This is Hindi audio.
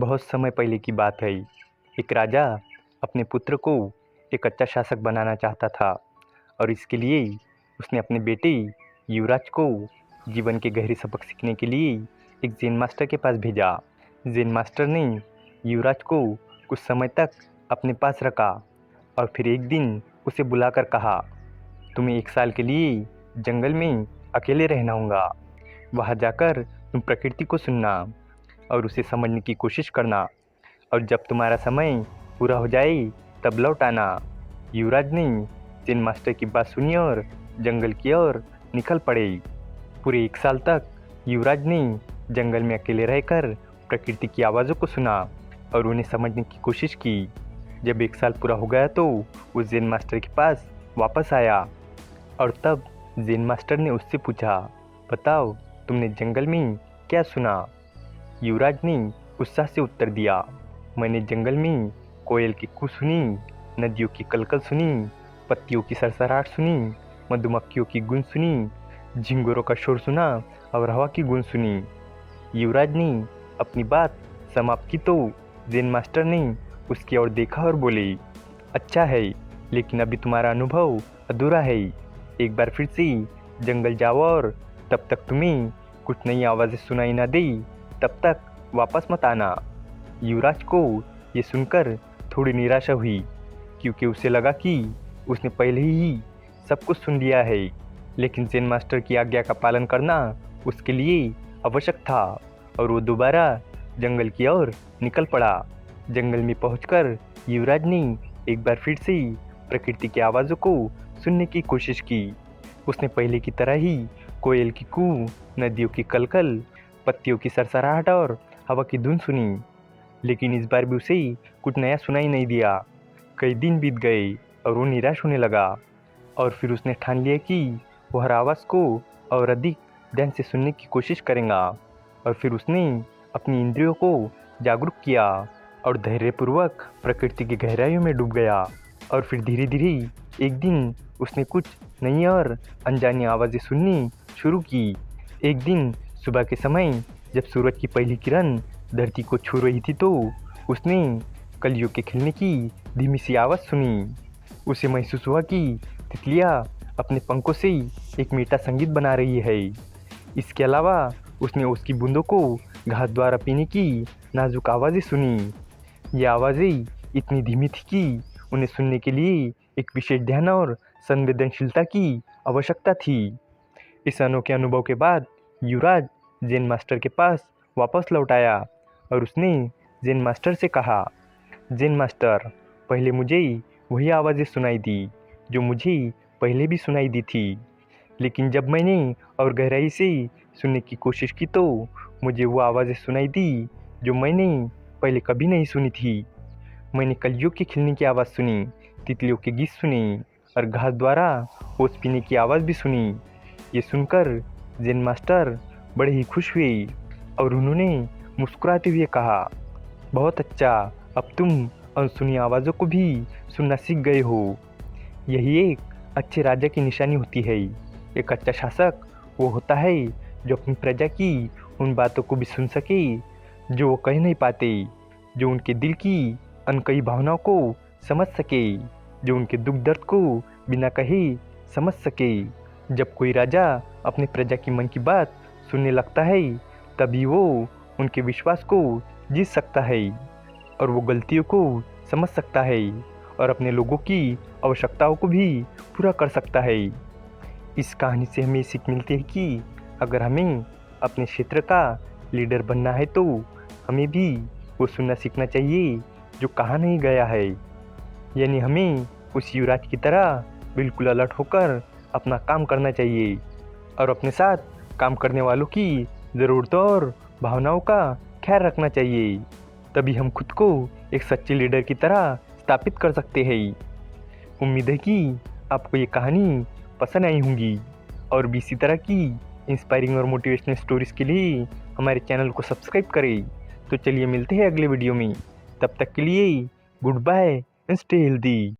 बहुत समय पहले की बात है। एक राजा अपने पुत्र को एक अच्छा शासक बनाना चाहता था और इसके लिए उसने अपने बेटे युवराज को जीवन के गहरे सबक सीखने के लिए एक ज़ेन मास्टर के पास भेजा। ज़ेन मास्टर ने युवराज को कुछ समय तक अपने पास रखा और फिर एक दिन उसे बुलाकर कहा, तुम्हें 1 साल के लिए जंगल में अकेले रहना होगा। वहाँ जाकर तुम प्रकृति को सुनना और उसे समझने की कोशिश करना, और जब तुम्हारा समय पूरा हो जाए तब लौट आना। युवराज ने ज़ेन मास्टर की बात सुनी और जंगल की ओर निकल पड़े। पूरे 1 साल तक युवराज ने जंगल में अकेले रहकर प्रकृति की आवाज़ों को सुना और उन्हें समझने की कोशिश की। जब 1 साल पूरा हो गया तो वो ज़ेन मास्टर के पास वापस आया और तब ज़ेन मास्टर ने उससे पूछा, बताओ तुमने जंगल में क्या सुना? युवराज ने उत्साह से उत्तर दिया, मैंने जंगल में कोयल की कूक सुनी, नदियों की कलकल सुनी, पत्तियों की सरसराहट सुनी, मधुमक्खियों की गूंज सुनी, झिंगुरों का शोर सुना और हवा की गूंज सुनी। युवराज ने अपनी बात समाप्त की तो ज़ेन मास्टर ने उसकी ओर देखा और बोले, अच्छा है, लेकिन अभी तुम्हारा अनुभव अधूरा है। एक बार फिर से जंगल जाओ और तब तक तुम्हें कुछ नई आवाज़ें सुनाई ना दे तब तक वापस मत आना। युवराज को ये सुनकर थोड़ी निराशा हुई, क्योंकि उसे लगा कि उसने पहले ही सब कुछ सुन लिया है, लेकिन ज़ेन मास्टर की आज्ञा का पालन करना उसके लिए आवश्यक था और वो दोबारा जंगल की ओर निकल पड़ा। जंगल में पहुंचकर युवराज ने एक बार फिर से प्रकृति की आवाज़ों को सुनने की कोशिश की। उसने पहले की तरह ही कोयल की कूक, नदियों की कलकल, पत्तियों की सरसराहट और हवा की धुन सुनी, लेकिन इस बार भी उसे कुछ नया सुनाई नहीं दिया। कई दिन बीत गए और वो निराश होने लगा और फिर उसने ठान लिया कि वो हर आवाज़ को और अधिक ध्यान से सुनने की कोशिश करेगा। और फिर उसने अपनी इंद्रियों को जागरूक किया और धैर्यपूर्वक प्रकृति की गहराइयों में डूब गया। और फिर धीरे धीरे एक दिन उसने कुछ नई और अनजानी आवाज़ें सुननी शुरू की। एक दिन सुबह के समय जब सूरज की पहली किरण धरती को छू रही थी तो उसने कलियों के खिलने की धीमी सी आवाज़ सुनी। उसे महसूस हुआ कि तितलियाँ अपने पंखों से एक मीठा संगीत बना रही है। इसके अलावा उसने उसकी बूंदों को घास द्वारा पीने की नाजुक आवाज़ें सुनी। ये आवाज़ें इतनी धीमी थी कि उन्हें सुनने के लिए एक विशेष ध्यान और संवेदनशीलता की आवश्यकता थी। इस अनोखे अनुभव के बाद युवराज ज़ेन मास्टर के पास वापस लौट आया और उसने ज़ेन मास्टर से कहा, ज़ेन मास्टर, पहले मुझे वही आवाज़ें सुनाई दी जो मुझे पहले भी सुनाई दी थी, लेकिन जब मैंने और गहराई से सुनने की कोशिश की तो मुझे वो आवाज़ें सुनाई दी जो मैंने पहले कभी नहीं सुनी थी। मैंने कलियों के खिलने की आवाज़ सुनी, तितलियों के गीत सुने और घास द्वारा ओस पीने की आवाज़ भी सुनी। ये सुनकर ज़ेन मास्टर बड़े ही खुश हुए और उन्होंने मुस्कुराते हुए कहा, बहुत अच्छा, अब तुम अनसुनी आवाज़ों को भी सुनना सीख गए हो। यही एक अच्छे राजा की निशानी होती है। एक अच्छा शासक वो होता है जो अपनी प्रजा की उन बातों को भी सुन सके जो वो कह नहीं पाते, जो उनके दिल की अनकही भावनाओं को समझ सके, जो उनके दुख दर्द को बिना कहे समझ सके। जब कोई राजा अपने प्रजा की मन की बात सुनने लगता है तभी वो उनके विश्वास को जीत सकता है और वो गलतियों को समझ सकता है और अपने लोगों की आवश्यकताओं को भी पूरा कर सकता है। इस कहानी से हमें सीख मिलती है कि अगर हमें अपने क्षेत्र का लीडर बनना है तो हमें भी वो सुनना सीखना चाहिए जो कहा नहीं गया है। यानी हमें उस युवराज की तरह बिल्कुल अलर्ट होकर अपना काम करना चाहिए और अपने साथ काम करने वालों की ज़रूरतों और भावनाओं का ख्याल रखना चाहिए। तभी हम खुद को एक सच्चे लीडर की तरह स्थापित कर सकते हैं। उम्मीद है कि आपको ये कहानी पसंद आई होंगी और भी इसी तरह की इंस्पायरिंग और मोटिवेशनल स्टोरीज़ के लिए हमारे चैनल को सब्सक्राइब करें। तो चलिए मिलते हैं अगले वीडियो में, तब तक के लिए good bye and stay healthy.